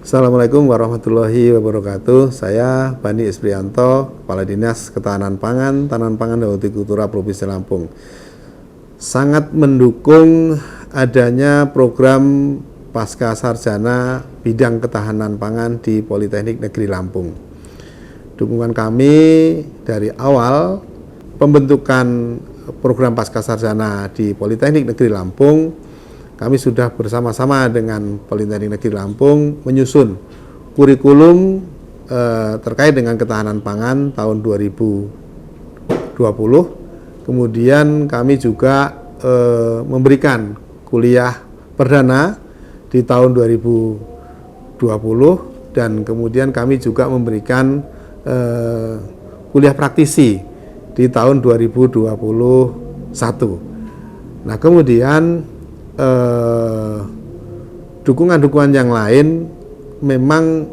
Assalamualaikum warahmatullahi wabarakatuh. Saya Bani Esprianto, Kepala Dinas Ketahanan Pangan, Tanaman Pangan dan Hortikultura Provinsi Lampung. Sangat mendukung adanya program Pasca Sarjana bidang ketahanan pangan di Politeknik Negeri Lampung. Dukungan kami dari awal pembentukan program Pasca Sarjana di Politeknik Negeri Lampung, kami sudah bersama-sama dengan Politeknik Negeri Lampung menyusun kurikulum terkait dengan ketahanan pangan tahun 2020. Kemudian kami juga memberikan kuliah perdana di tahun 2020 dan kemudian kami juga memberikan kuliah praktisi di tahun 2021. Nah, kemudian dukungan-dukungan yang lain memang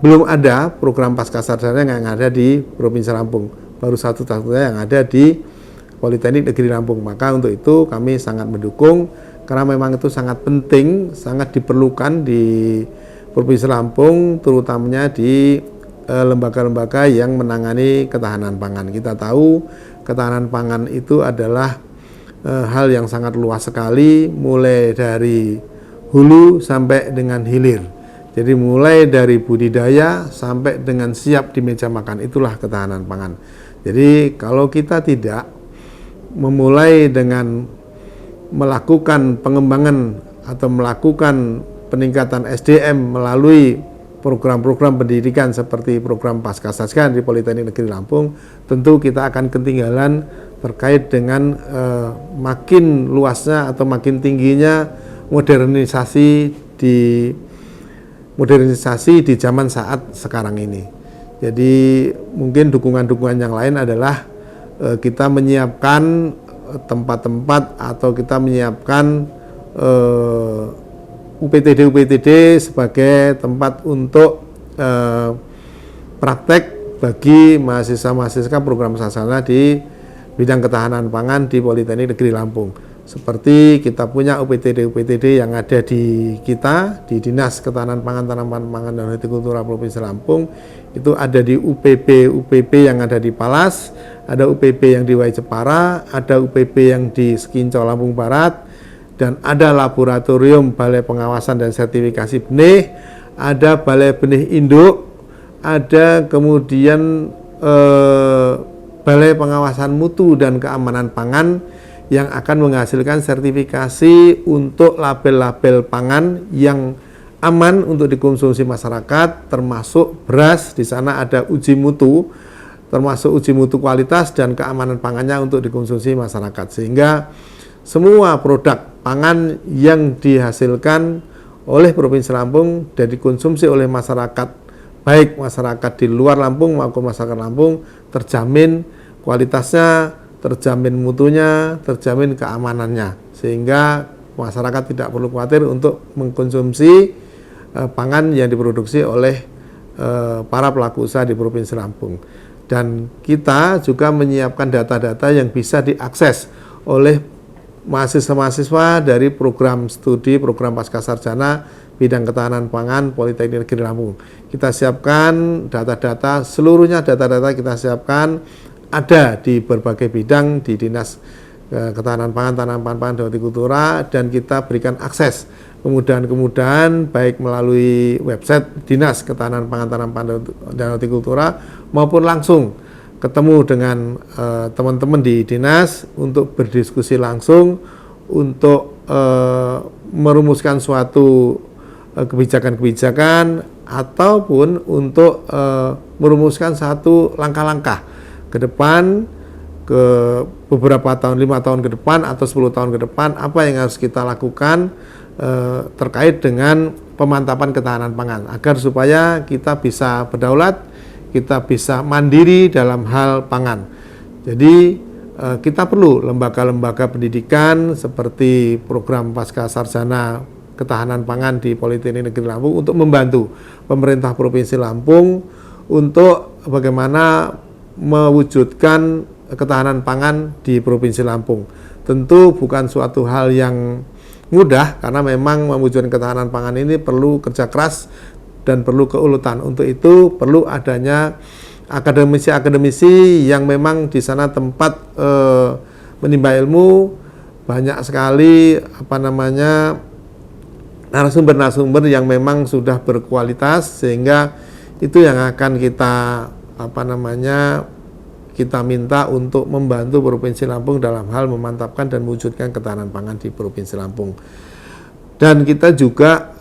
belum ada program pasca sarjana yang ada di Provinsi Lampung, baru satu-satunya yang ada di Politeknik Negeri Lampung. Maka untuk itu kami sangat mendukung karena memang itu sangat penting, sangat diperlukan di Provinsi Lampung, terutamanya di lembaga-lembaga yang menangani ketahanan pangan. Kita tahu ketahanan pangan itu adalah hal yang sangat luas sekali, mulai dari hulu sampai dengan hilir. Jadi mulai dari budidaya sampai dengan siap di meja makan, itulah ketahanan pangan. Jadi kalau kita tidak memulai dengan melakukan pengembangan atau melakukan peningkatan SDM melalui program-program pendidikan seperti program Pasca Sarjana di Politeknik Negeri Lampung, tentu kita akan ketinggalan terkait dengan makin luasnya atau makin tingginya modernisasi di zaman saat sekarang ini. Jadi mungkin dukungan-dukungan yang lain adalah kita menyiapkan tempat-tempat atau kita menyiapkan UPTD sebagai tempat untuk praktek bagi mahasiswa-mahasiswa program sarjana di bidang ketahanan pangan di Politeknik Negeri Lampung. Seperti kita punya UPTD yang ada di kita, di Dinas Ketahanan Pangan, Tanaman Pangan dan Hortikultura Provinsi Lampung, itu ada di UPP yang ada di Palas, ada UPP yang di Wai Jepara, ada UPP yang di Sekinco Lampung Barat, dan ada laboratorium Balai Pengawasan dan Sertifikasi Benih, ada Balai Benih Induk, ada kemudian Balai Pengawasan Mutu dan Keamanan Pangan yang akan menghasilkan sertifikasi untuk label-label pangan yang aman untuk dikonsumsi masyarakat, termasuk beras. Di sana ada uji mutu, termasuk uji mutu kualitas dan keamanan pangannya untuk dikonsumsi masyarakat. Sehingga semua produk pangan yang dihasilkan oleh Provinsi Lampung dan dikonsumsi oleh masyarakat, baik masyarakat di luar Lampung maupun masyarakat Lampung, terjamin kualitasnya, terjamin mutunya, terjamin keamanannya, sehingga masyarakat tidak perlu khawatir untuk mengkonsumsi pangan yang diproduksi oleh para pelaku usaha di Provinsi Lampung. Dan kita juga menyiapkan data-data yang bisa diakses oleh mahasiswa-mahasiswa dari program studi, program Pasca Sarjana bidang ketahanan pangan Politeknik Negeri Lampung. Kita siapkan data-data, seluruhnya data-data kita siapkan ada di berbagai bidang di Dinas Ketahanan Pangan, Tanaman Pangan dan Hortikultura, dan kita berikan akses kemudahan-kemudahan baik melalui website Dinas Ketahanan Pangan, Tanaman Pangan dan Hortikultura maupun langsung ketemu dengan teman-teman di dinas untuk berdiskusi langsung untuk merumuskan suatu kebijakan-kebijakan ataupun untuk merumuskan satu langkah-langkah ke depan, ke beberapa tahun, 5 tahun ke depan atau 10 tahun ke depan, apa yang harus kita lakukan terkait dengan pemantapan ketahanan pangan agar supaya kita bisa berdaulat, kita bisa mandiri dalam hal pangan. Jadi kita perlu lembaga-lembaga pendidikan seperti program Pasca Sarjana Ketahanan Pangan di Politeknik Negeri Lampung untuk membantu pemerintah Provinsi Lampung untuk bagaimana mewujudkan ketahanan pangan di Provinsi Lampung. Tentu bukan suatu hal yang mudah karena memang mewujudkan ketahanan pangan ini perlu kerja keras dan perlu keuletan. Untuk itu perlu adanya akademisi-akademisi yang memang di sana tempat menimba ilmu, banyak sekali narasumber-narasumber yang memang sudah berkualitas, sehingga itu yang akan kita minta untuk membantu Provinsi Lampung dalam hal memantapkan dan mewujudkan ketahanan pangan di Provinsi Lampung. Dan kita juga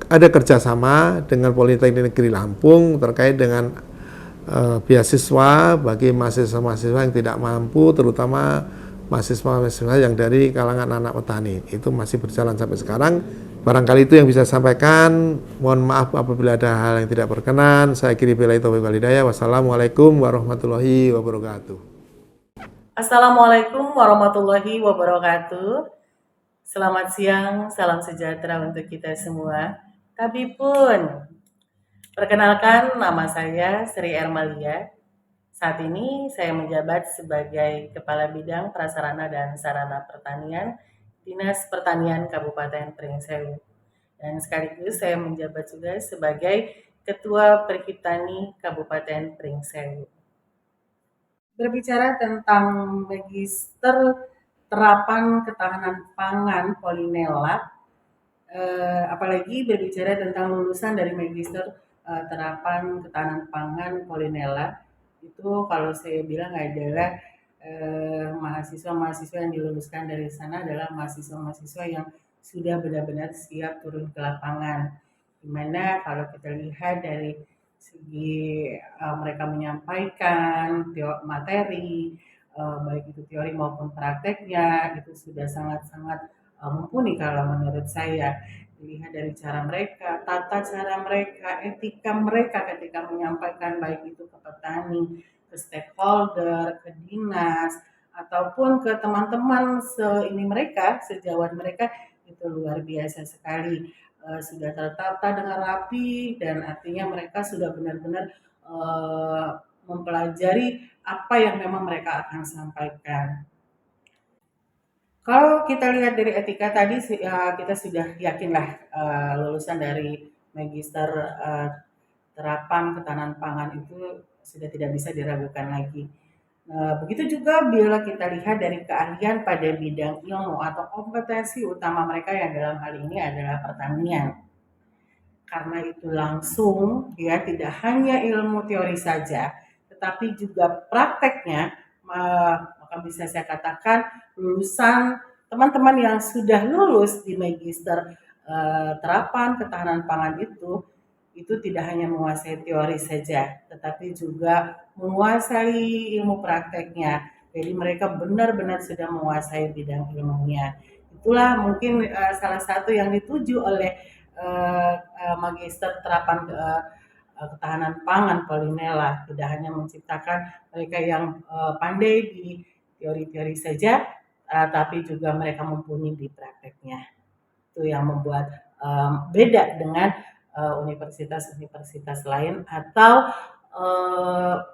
ada kerjasama dengan Politeknik Negeri Lampung terkait dengan beasiswa bagi mahasiswa-mahasiswa yang tidak mampu, terutama mahasiswa-mahasiswa yang dari kalangan anak petani. Itu masih berjalan sampai sekarang. Barangkali itu yang bisa saya sampaikan. Mohon maaf apabila ada hal yang tidak berkenan. Saya akhiri billahi taufiq wal hidayah. Wassalamualaikum warahmatullahi wabarakatuh. Assalamualaikum warahmatullahi wabarakatuh. Selamat siang, salam sejahtera untuk kita semua. Tapi pun, perkenalkan nama saya Sri Ermalia. Saat ini saya menjabat sebagai Kepala Bidang Prasarana dan Sarana Pertanian Dinas Pertanian Kabupaten Pringsewu. Dan sekaligus saya menjabat juga sebagai Ketua Perhiptani Kabupaten Pringsewu. Berbicara tentang Magister Terapan Ketahanan Pangan Polinella, apalagi berbicara tentang lulusan dari Magister Terapan Ketahanan Pangan Polinella, itu kalau saya bilang adalah mahasiswa-mahasiswa yang diluluskan dari sana adalah mahasiswa-mahasiswa yang sudah benar-benar siap turun ke lapangan. Dimana kalau kita lihat dari segi mereka menyampaikan materi, baik itu teori maupun prakteknya, itu sudah sangat-sangat mumpuni kalau menurut saya. Dilihat dari cara mereka, tata cara mereka, etika mereka ketika menyampaikan baik itu ke petani, ke stakeholder, ke dinas, ataupun ke teman-teman sejawat mereka, itu luar biasa sekali. Sudah tertata dengan rapi dan artinya mereka sudah benar-benar mempelajari apa yang memang mereka akan sampaikan. Kalau kita lihat dari etika tadi, kita sudah yakinlah lulusan dari Magister Terapan Ketahanan Pangan itu sudah tidak bisa diragukan lagi. Begitu juga bila kita lihat dari keahlian pada bidang ilmu atau kompetensi utama mereka yang dalam hal ini adalah pertanian. Karena itu langsung ya tidak hanya ilmu teori saja, tetapi juga prakteknya, maka bisa saya katakan lulusan teman-teman yang sudah lulus di Magister Terapan Ketahanan Pangan itu tidak hanya menguasai teori saja, tetapi juga menguasai ilmu prakteknya. Jadi mereka benar-benar sudah menguasai bidang ilmunya. Itulah mungkin salah satu yang dituju oleh Magister Terapan Ketahanan Pangan Polinella. Tidak hanya menciptakan mereka yang pandai di teori-teori saja, tapi juga mereka mumpuni di prakteknya. Itu yang membuat beda dengan universitas-universitas lain atau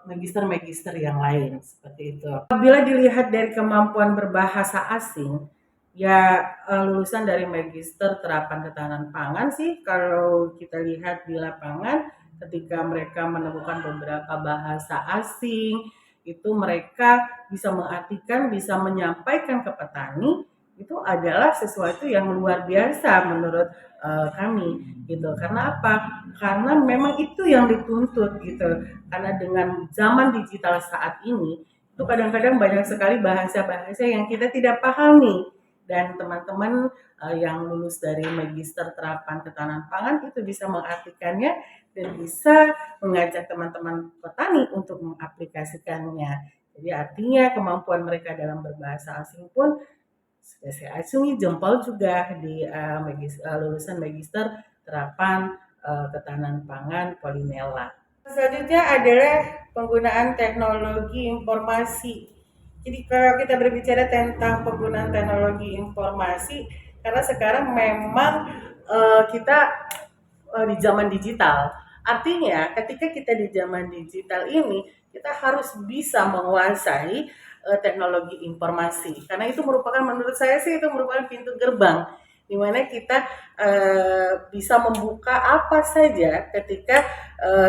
magister-magister yang lain seperti itu. Apabila dilihat dari kemampuan berbahasa asing, ya lulusan dari Magister Terapan Ketahanan Pangan sih kalau kita lihat di lapangan ketika mereka menemukan beberapa bahasa asing, itu mereka bisa mengartikan, bisa menyampaikan ke petani, itu adalah sesuatu yang luar biasa menurut kami gitu. Karena apa? Karena memang itu yang dituntut gitu. Karena dengan zaman digital saat ini itu kadang-kadang banyak sekali bahasa-bahasa yang kita tidak pahami, dan teman-teman yang lulus dari Magister Terapan Ketahanan Pangan itu bisa mengartikannya dan bisa mengajak teman-teman petani untuk mengaplikasikannya. Jadi artinya kemampuan mereka dalam berbahasa asing pun saya acungi jempol juga di lulusan Magister Terapan Ketahanan Pangan Polinella. Selanjutnya adalah penggunaan teknologi informasi. Jadi kalau kita berbicara tentang penggunaan teknologi informasi, karena sekarang memang kita di zaman digital. Artinya ketika kita di zaman digital ini, kita harus bisa menguasai teknologi informasi. Karena itu merupakan, menurut saya sih itu merupakan pintu gerbang di mana kita bisa membuka apa saja ketika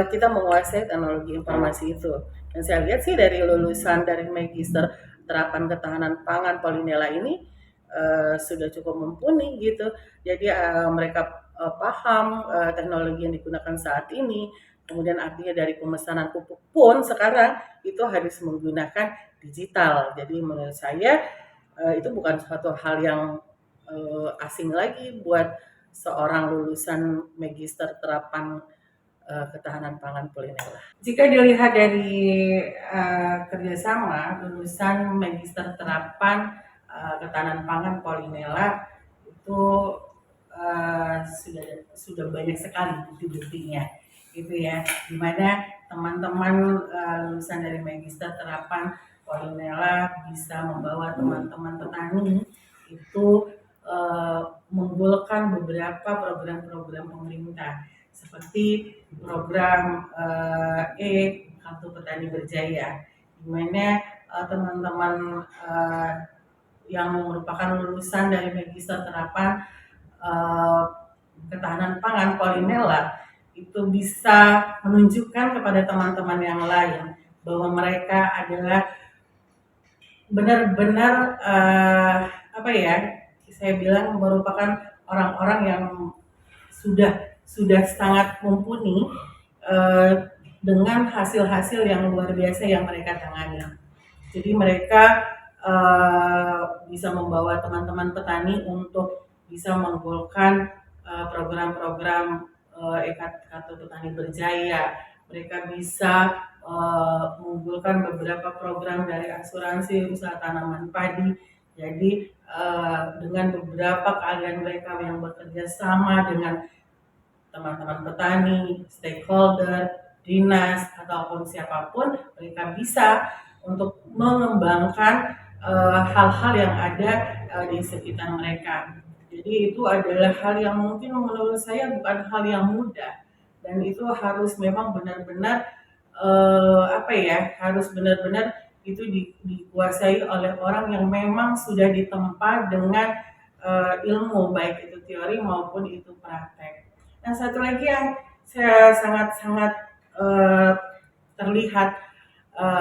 kita menguasai teknologi informasi itu. Dan saya lihat sih dari lulusan dari Magister Terapan Ketahanan Pangan Polinela ini sudah cukup mumpuni gitu. Jadi mereka paham teknologi yang digunakan saat ini. Kemudian artinya dari pemesanan pupuk pun sekarang itu harus menggunakan digital. Jadi menurut saya itu bukan suatu hal yang asing lagi buat seorang lulusan Magister Terapan Ketahanan Pangan Polinela. Jika dilihat dari kerjasama lulusan Magister Terapan Ketahanan Pangan Polinela itu sudah banyak sekali bukti-buktinya, gitu ya. Dimana teman-teman lulusan dari Magister Terapan Polinela bisa membawa teman-teman petani itu menggolkan beberapa program-program pemerintah seperti program Kartu Petani Berjaya, di mana teman-teman yang merupakan lulusan dari Magister Terapan Ketahanan Pangan Polinela itu bisa menunjukkan kepada teman-teman yang lain bahwa mereka adalah benar-benar saya bilang merupakan orang-orang yang sudah sangat mumpuni dengan hasil-hasil yang luar biasa yang mereka tangani. Jadi mereka bisa membawa teman-teman petani untuk bisa menggolkan program-program Kartu Petani Berjaya. Mereka bisa mengunggulkan beberapa program dari asuransi usaha tanaman padi. Jadi dengan beberapa keahlian mereka yang bekerja sama dengan teman-teman petani, stakeholder, dinas, ataupun siapapun, mereka bisa untuk mengembangkan hal-hal yang ada di sekitar mereka. Jadi itu adalah hal yang mungkin menurut saya bukan hal yang mudah, dan itu harus memang benar-benar harus benar-benar itu dikuasai oleh orang yang memang sudah ditempa dengan ilmu, baik itu teori maupun itu praktek. Nah, satu lagi yang saya sangat-sangat terlihat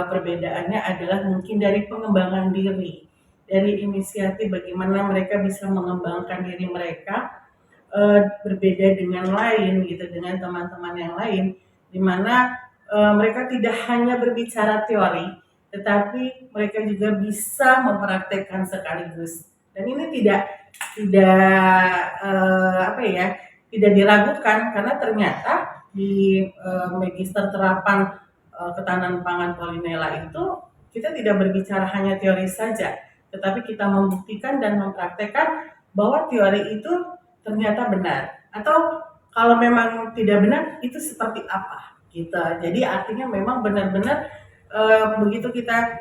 perbedaannya adalah mungkin dari pengembangan diri, dari inisiatif bagaimana mereka bisa mengembangkan diri mereka berbeda dengan lain gitu, dengan teman-teman yang lain, di mana mereka tidak hanya berbicara teori, tetapi mereka juga bisa mempraktekkan sekaligus. Dan ini tidak diragukan, karena ternyata di Magister Terapan Ketahanan Pangan Polinela itu kita tidak berbicara hanya teori saja, tetapi kita membuktikan dan mempraktekkan bahwa teori itu ternyata benar, atau kalau memang tidak benar itu seperti apa gitu. Jadi artinya memang benar-benar begitu kita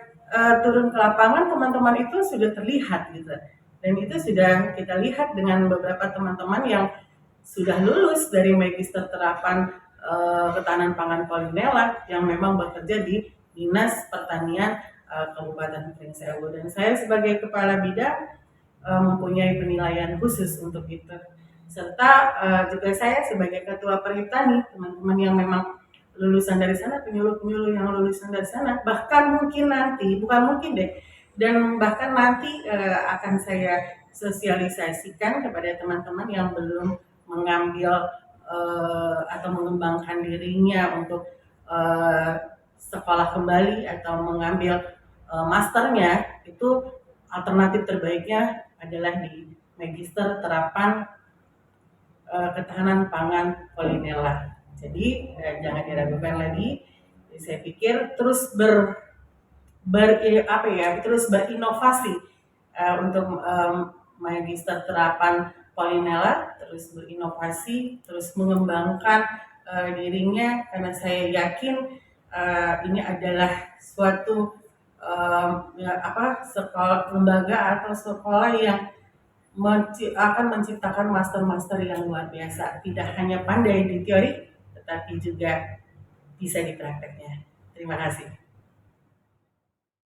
turun ke lapangan, teman-teman itu sudah terlihat gitu, dan itu sudah kita lihat dengan beberapa teman-teman yang sudah lulus dari Magister Terapan Ketahanan Pangan Polinela yang memang bekerja di Dinas Pertanian Kabupaten Pringsewu, dan saya sebagai kepala bidang mempunyai penilaian khusus untuk itu, serta juga saya sebagai ketua Perhiptani, teman-teman yang memang lulusan dari sana, penyuluh-penyuluh yang lulusan dari sana, bahkan mungkin nanti, bukan mungkin deh, dan bahkan nanti akan saya sosialisasikan kepada teman-teman yang belum mengambil atau mengembangkan dirinya untuk sekolah kembali atau mengambil masternya. Itu alternatif terbaiknya adalah di Magister Terapan Ketahanan Pangan Polinela. Jadi jangan diragukan lagi. Saya pikir terus terus berinovasi untuk Magister Terapan Polinela, terus berinovasi, terus mengembangkan dirinya, karena saya yakin ini adalah suatu sekolah, lembaga atau sekolah yang akan menciptakan master-master yang luar biasa, tidak hanya pandai di teori tetapi juga bisa di prakteknya. Terima kasih.